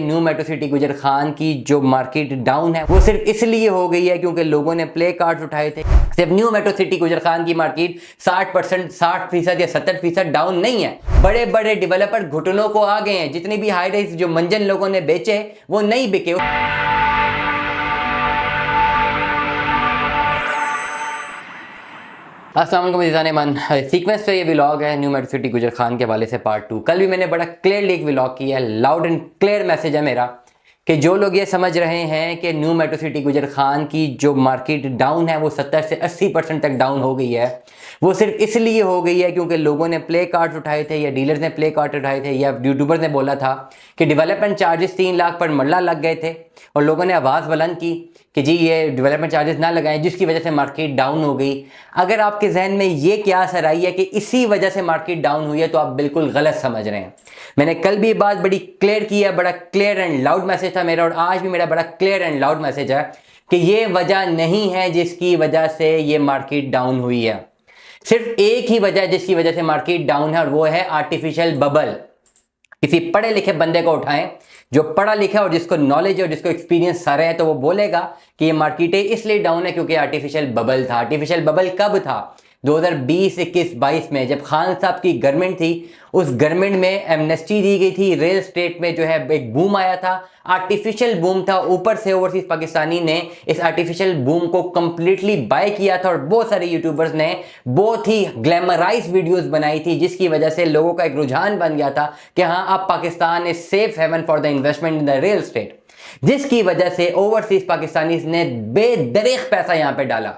New metro city गुजर खान की जो मार्केट डाउन है वो सिर्फ इसलिए हो गई है क्योंकि लोगों ने प्ले कार्ड्स उठाए थे। सिर्फ न्यू मेट्रो सिटी गुजर खान की मार्केट 60% 60% या 70% डाउन नहीं है। बड़े बड़े डेवलपर घुटनों को आ गए हैं। जितनी भी हाई राइज जो मंजन लोगों ने बेचे वो नहीं बिके। अस्सलाम वालेकुम अज़ीज़ान मन, सीक्वेंस पे ये व्लॉग है न्यू मेट्रो सिटी गुजर खान के हवाले से पार्ट 2। कल भी मैंने बड़ा क्लियरली एक व्लॉग किया है, लाउड एंड क्लियर मैसेज है मेरा कि जो लोग ये समझ रहे हैं कि न्यू मेट्रो सिटी गुजर खान की जो मार्केट डाउन है वो 70 से 80% तक डाउन हो गई है, वो सिर्फ इसलिए हो गई है क्योंकि लोगों ने प्ले कार्ड्स उठाए थे या डीलर्स ने प्ले कार्ड उठाए थे या यूट्यूबर्स ने बोला था कि डेवलपमेंट चार्जेस 3 लाख पर मरला लग गए थे और लोगों ने आवाज़ बुलंद की कि जी ये डेवलपमेंट चार्जेस ना लगाएं, जिसकी वजह से मार्केट डाउन हो गई। अगर आपके जहन में ये क्यास आ रही है कि इसी वजह से मार्केट डाउन हुई है तो आप बिल्कुल गलत समझ रहे हैं। मैंने कल भी ये बात बड़ी क्लियर की है, बड़ा क्लियर एंड लाउड मैसेज था मेरा और आज भी मेरा बड़ा क्लियर एंड लाउड मैसेज है कि ये वजह नहीं है जिसकी वजह से ये मार्केट डाउन हुई है। सिर्फ एक ही वजह है जिसकी वजह से मार्केट डाउन है और वो है आर्टिफिशियल बबल। किसी पढ़े लिखे बंदे को उठाएं जो पढ़ा लिखा और जिसको नॉलेज है और जिसको एक्सपीरियंस सारे है, तो वो बोलेगा कि ये मार्केटें इसलिए डाउन है क्योंकि आर्टिफिशियल बबल था। आर्टिफिशियल बबल कब था? 2020, 21, 22 में जब खान साहब की गवर्नमेंट थी, उस गवर्नमेंट में एमनेस्टी दी गई थी। रियल स्टेट में जो है एक बूम आया था, आर्टिफिशियल बूम था। ऊपर से ओवरसीज पाकिस्तानी ने इस आर्टिफिशियल बूम को कंप्लीटली बाय किया था और बहुत सारे यूट्यूबर्स ने बहुत ही ग्लैमराइज वीडियोस बनाई थी, जिसकी वजह से लोगों का एक रुझान बन गया था कि हाँ अब Pakistan is safe haven for the investment in the real estate, जिसकी वजह से ओवरसीज पाकिस्तानी ने बेदरीग पैसा यहां पे डाला।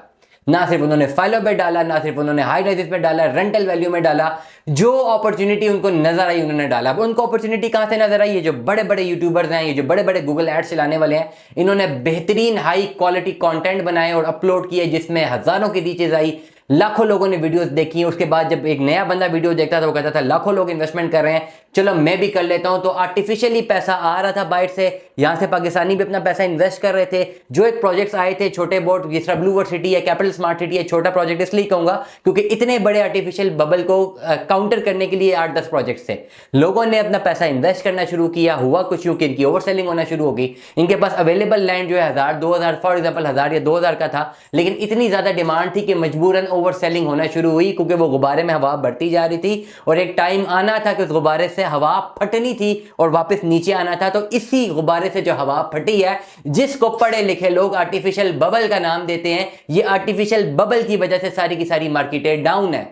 ना सिर्फ उन्होंने फाइलों पे डाला, ना सिर्फ उन्होंने हाई राइजेस पे डाला, रेंटल वैल्यू में डाला। जो अपॉर्चुनिटी उनको नजर आई उन्होंने डाला। अब उनको अपॉर्चुनिटी कहां से नजर आई? ये जो बड़े बड़े यूट्यूबर्स हैं, ये जो बड़े बड़े गूगल एड्स चलाने वाले हैं, इन्होंने बेहतरीन हाई क्वालिटी कंटेंट बनाए और अपलोड किए जिसमें हजारों की रीचेज आई, लाखों लोगों ने वीडियोस देखी। उसके बाद जब एक नया बंदा वीडियो देखता था वो कहता था लाखों लोग इन्वेस्टमेंट कर रहे हैं, चलो मैं भी कर लेता हूं। तो आर्टिफिशियली पैसा आ रहा था बाहर से, यहां से पाकिस्तानी भी अपना पैसा इन्वेस्ट कर रहे थे। जो एक प्रोजेक्ट्स आए थे छोटे बोट, जिस तरह ब्लू वर्ल्ड सिटी है, कैपिटल स्मार्ट सिटी है, छोटा प्रोजेक्ट इसलिए कहूंगा क्योंकि इतने बड़े आर्टिफिशियल बबल को काउंटर करने के लिए 8-10 प्रोजेक्ट्स थे। लोगों ने अपना पैसा इन्वेस्ट करना शुरू किया। हुआ कुछ यूं कि इनकी ओवर सेलिंग होना शुरू हो गई। इनके पास अवेलेबल लैंड जो है 1000-2000 फॉर एग्जाम्पल 1000 या 2000 का था, लेकिन इतनी ज्यादा डिमांड थी कि मजबूरन ओवर सेलिंग होना शुरू हुई क्योंकि वो गुब्बारे में हवा बढ़ती जा रही थी और एक टाइम आना था कि उस गुब्बारे से हवा फटनी थी और वापस नीचे आना था। तो इसी गुब्बारे से जो हवा फटी है, जिसको पढ़े लिखे लोग आर्टिफिशियल बबल का नाम देते हैं, ये आर्टिफिशियल बबल की वजह से सारी की सारी मार्केटें डाउन है।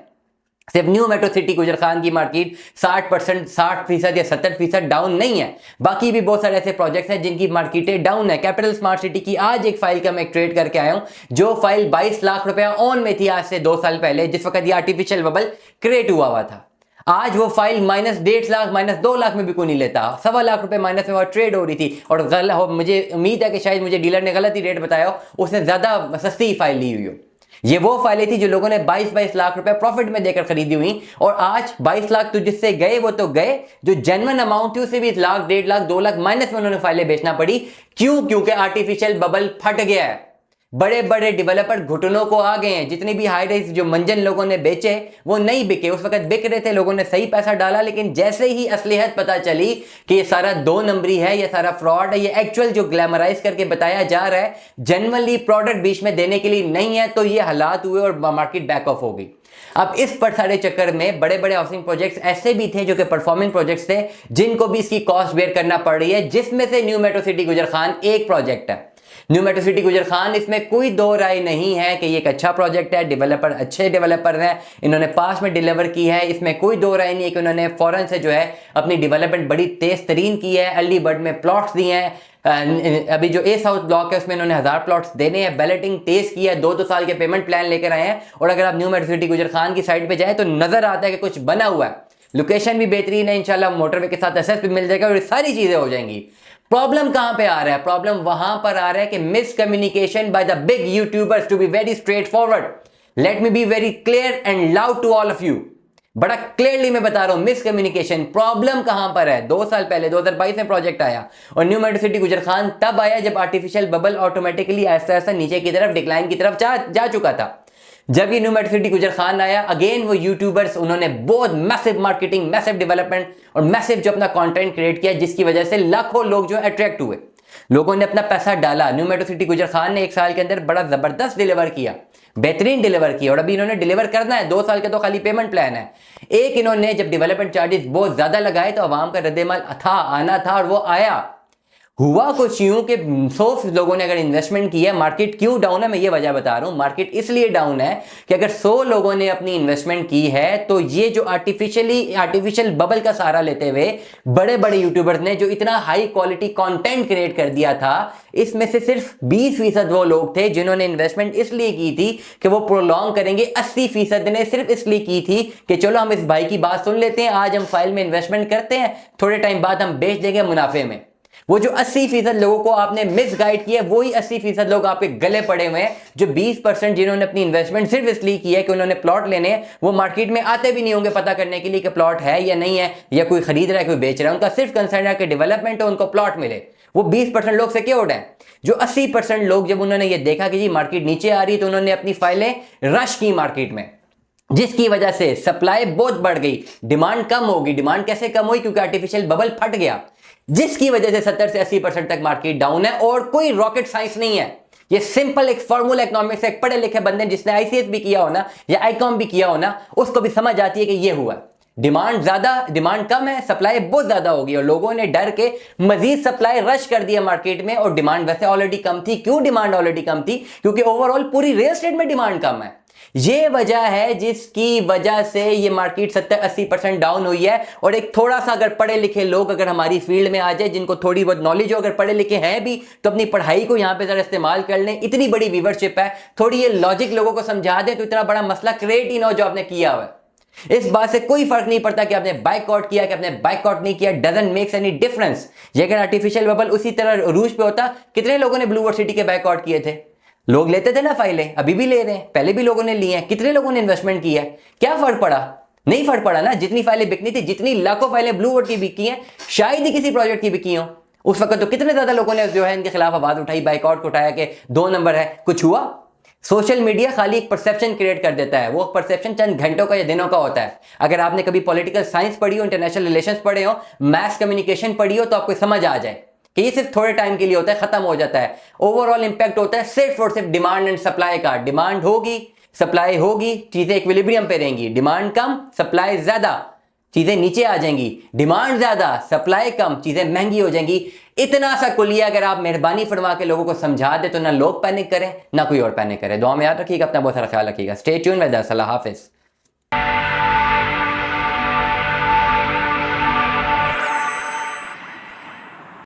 सिर्फ न्यू मेट्रो सिटी गुजर खान की मार्केट 60% 60% या 70% डाउन नहीं है। बाकी भी बहुत सारे ऐसे प्रोजेक्ट्स हैं जिनकी मार्केटें डाउन है। कैपिटल स्मार्ट सिटी की आज एक फाइल का मैं ट्रेड करके आया हूं, जो फाइल 22 लाख रुपया ऑन में थी आज से 2 साल पहले, जिस वक्त ये आर्टिफिशियल बबल क्रिएट हुआ था। आज वो फाइल -1.5 लाख -2 लाख में भी कोई नहीं लेता। 1.25 लाख रुपए माइनस में वो ट्रेड हो रही थी और मुझे उम्मीद है कि शायद मुझे डीलर ने गलत ही रेट बताया हो, उसने ज्यादा सस्ती फाइल ली हुई हो। ये वो फाइलें थी जो लोगों ने 22-22 लाख रुपए प्रॉफिट में देकर खरीदी हुई और आज 22 लाख तो जिससे गए वो तो गए, जो जेन्युइन अमाउंट थी उसे भी 1 लाख 1.5 लाख 2 लाख माइनस में उन्होंने फाइलें बेचना पड़ी। क्यों? क्योंकि आर्टिफिशियल बबल फट गया है। बड़े बड़े डेवलपर घुटनों को आ गए हैं। जितनी भी हाई राइज जो मंजन लोगों ने बेचे वो नहीं बिके। उस वक्त बिक रहे थे, लोगों ने सही पैसा डाला, लेकिन जैसे ही असलियत पता चली कि ये सारा 2 नंबरी है, ये सारा फ्रॉड है, ये एक्चुअल जो ग्लैमराइज करके बताया जा रहा है जेन्युइनली प्रोडक्ट बीच में देने के लिए नहीं है, तो ये हालात हुए और मार्केट बैक ऑफ हो गई। अब इस पर सारे चक्कर में बड़े बड़े हाउसिंग प्रोजेक्ट्स ऐसे भी थे जो कि परफॉर्मिंग प्रोजेक्ट्स थे, जिनको भी इसकी कॉस्ट बेयर करना पड़ रही है, जिसमें से न्यू मेट्रो सिटी गुजर खान एक प्रोजेक्ट है। न्यू मेट्रो सिटी गुजर खान, इसमें कोई दो राय नहीं है कि ये एक अच्छा प्रोजेक्ट है। डेवलपर अच्छे डेवलपर हैं, इन्होंने पास में डिलीवर की है। इसमें कोई दो राय नहीं है कि उन्होंने फौरन से जो है अपनी डेवलपमेंट बड़ी तेज तरीन की है। अर्ली बर्ड में प्लॉट्स दिए हैं। अभी जो ए साउथ ब्लॉक है उसमें इन्होंने 1000 प्लॉट्स देने हैं। बैलेटिंग तेज की है, 2-2 साल के पेमेंट प्लान लेकर आए हैं। और अगर आप न्यू मेट्रो सिटी गुजर खान की साइड पे जाए तो नजर आता है कि कुछ बना हुआ है। लोकेशन भी बेहतरीन है, इंशाल्लाह मोटरवे के साथ एक्सेस भी मिल जाएगा और सारी चीजें हो जाएंगी। प्रॉब्लम कहां पे आ रहा है? प्रॉब्लम वहां पर आ रहा है कि miscommunication by the big YouTubers. To be very straightforward, let me be very clear and loud to all of you. बड़ा क्लियरली मैं बता रहा हूं, मिसकम्युनिकेशन। प्रॉब्लम कहां पर है? 2 साल पहले 2022 में प्रोजेक्ट आया और न्यू मेट्रो सिटी गुजर खान तब आया जब आर्टिफिशियल बबल ऑटोमेटिकली ऐसा ऐसा नीचे की तरफ डिक्लाइन की तरफ जा चुका था। जब ये न्यू मेट्रो सिटी गुजर खान आया, अगेन वो यूट्यूबर्स, उन्होंने बहुत मैसिव मार्केटिंग, मैसिव डेवलपमेंट और मैसिव जो अपना कंटेंट क्रिएट किया, जिसकी वजह से लाखों लोग जो अट्रैक्ट हुए। लोगों ने अपना पैसा डाला। न्यू मेट्रो सिटी गुजर खान ने 1 साल के अंदर बड़ा जबरदस्त डिलीवर किया, बेहतरीन डिलीवर किया, और अभी इन्होंने डिलीवर करना है। 2 साल का तो खाली पेमेंट प्लान है। एक इन्होंने जब डेवलपमेंट चार्जेस बहुत ज्यादा लगाए तो आवाम का रद्देमाल था, आना था, और वो आया। हुआ कुछ यूं कि 100 लोगों ने अगर इन्वेस्टमेंट की है, मार्केट क्यों डाउन है मैं ये वजह बता रहा हूं। मार्केट इसलिए डाउन है कि अगर 100 लोगों ने अपनी इन्वेस्टमेंट की है तो ये जो आर्टिफिशियल बबल का सहारा लेते हुए बड़े बड़े यूट्यूबर्स ने जो इतना हाई क्वालिटी कंटेंट क्रिएट कर दिया था, इसमें से सिर्फ 20% वो लोग थे जिन्होंने इन्वेस्टमेंट इसलिए की थी कि वो प्रोलॉन्ग करेंगे। 80% ने सिर्फ इसलिए की थी कि चलो हम इस भाई की बात सुन लेते हैं, आज हम फाइल में इन्वेस्टमेंट करते हैं, थोड़े टाइम बाद हम बेच देंगे मुनाफे में। वो जो 80% लोगों को आपने मिस गाइड किया, वही 80% लोग आपके गले पड़े हुए हैं। जो 20% जिन्होंने अपनी इन्वेस्टमेंट सिर्फ इसलिए की है कि उन्होंने प्लॉट लेने हैं, वो मार्केट में आते भी नहीं होंगे पता करने के लिए कि प्लॉट है या नहीं है, या कोई खरीद रहा है कोई बेच रहा है। उनका सिर्फ कंसर्न है कि डेवलपमेंट हो, उनको प्लॉट मिले। वो 20% लोग सिक्योर्ड हैं। जो 80% लोग, जब उन्होंने ये देखा कि जी मार्केट नीचे आ रही, तो उन्होंने अपनी फाइलें रश की मार्केट में, जिसकी वजह से सप्लाई बहुत बढ़ गई, डिमांड कम होगी। डिमांड कैसे कम हुई? क्योंकि आर्टिफिशियल बबल फट गया, जिसकी वजह से 70 से 80% तक मार्केट डाउन है। और कोई रॉकेट साइंस नहीं है, ये सिंपल एक फॉर्मूला इकोनॉमिक्स, एक पढ़े लिखे बंदे जिसने आईसीएस भी किया हो ना, या आईकॉम भी किया हो ना, उसको भी समझ आती है कि ये हुआ। डिमांड ज्यादा, डिमांड कम है, सप्लाई बहुत ज्यादा होगी, और लोगों ने डर के मजीद सप्लाई रश कर दिया मार्केट में। और डिमांड वैसे ऑलरेडी कम थी। क्यों डिमांड ऑलरेडी कम थी? क्योंकि ओवरऑल पूरी रियल एस्टेट में डिमांड कम है। ये वजह है जिसकी वजह से ये मार्केट 70-80% डाउन हुई है। और एक थोड़ा सा अगर पढ़े लिखे लोग अगर हमारी फील्ड में आ जाए, जिनको थोड़ी बहुत नॉलेज हो, अगर पढ़े लिखे हैं भी, तो अपनी पढ़ाई को यहां पे जरा इस्तेमाल कर लें। इतनी बड़ी व्यूअरशिप है, थोड़ी ये लॉजिक लोगों को समझा दें तो इतना बड़ा मसला क्रिएट ही ना हो जो आपने किया हुआ है। इस बात से कोई फर्क नहीं पड़ता कि आपने बाइकआउट किया कि आपने बाइकआउट नहीं किया, डजंट मेक्स एनी डिफरेंस। ये अगर आर्टिफिशियल बबल उसी तरह रूज पे होता, कितने लोगों ने ब्लू वर्ल्ड सिटी के बाइकआउट किए थे? लोग लेते थे ना फाइलें, अभी भी ले रहे हैं, पहले भी लोगों ने लिए हैं। कितने लोगों ने इन्वेस्टमेंट किया है? क्या फर्क पड़ा? नहीं फर्क पड़ा ना। जितनी फाइलें बिकनी थी, जितनी लाखों फाइलें ब्लू वर्ल्ड की बिकी हैं, शायद ही किसी प्रोजेक्ट की बिकी हो। उस वक्त तो कितने ज्यादा लोगों ने जो है इनके खिलाफ आवाज उठाई, बाइकआउट को उठाया कि 2 नंबर है। कुछ हुआ? सोशल मीडिया खाली एक परसेप्शन क्रिएट कर देता है। वो परसेप्शन चंद घंटों का या दिनों का होता है। अगर आपने कभी पॉलिटिकल साइंस पढ़ी हो, इंटरनेशनल रिलेशंस पढ़े हो, मैस कम्युनिकेशन पढ़ी हो, तो आपको समझ आ जाए कि ये सिर्फ थोड़े टाइम के लिए होता है, खत्म हो जाता है। ओवरऑल इंपैक्ट होता है सिर्फ और सिर्फ डिमांड एंड सप्लाई का। डिमांड होगी, सप्लाई होगी, चीजें इक्विलिब्रियम पे रहेंगी। डिमांड कम, सप्लाई ज्यादा, चीजें नीचे आ जाएंगी। डिमांड ज्यादा, सप्लाई कम, चीजें महंगी हो जाएंगी। इतना सा कुलिया अगर आप मेहरबानी फरमा के लोगों को समझा दे, तो ना लोग पैनिक करें, ना कोई और पैनिक करे। दुआ में याद रखिएगा, अपना बहुत सारा ख्याल रखिएगा। Stay tune with us. Allah Hafiz.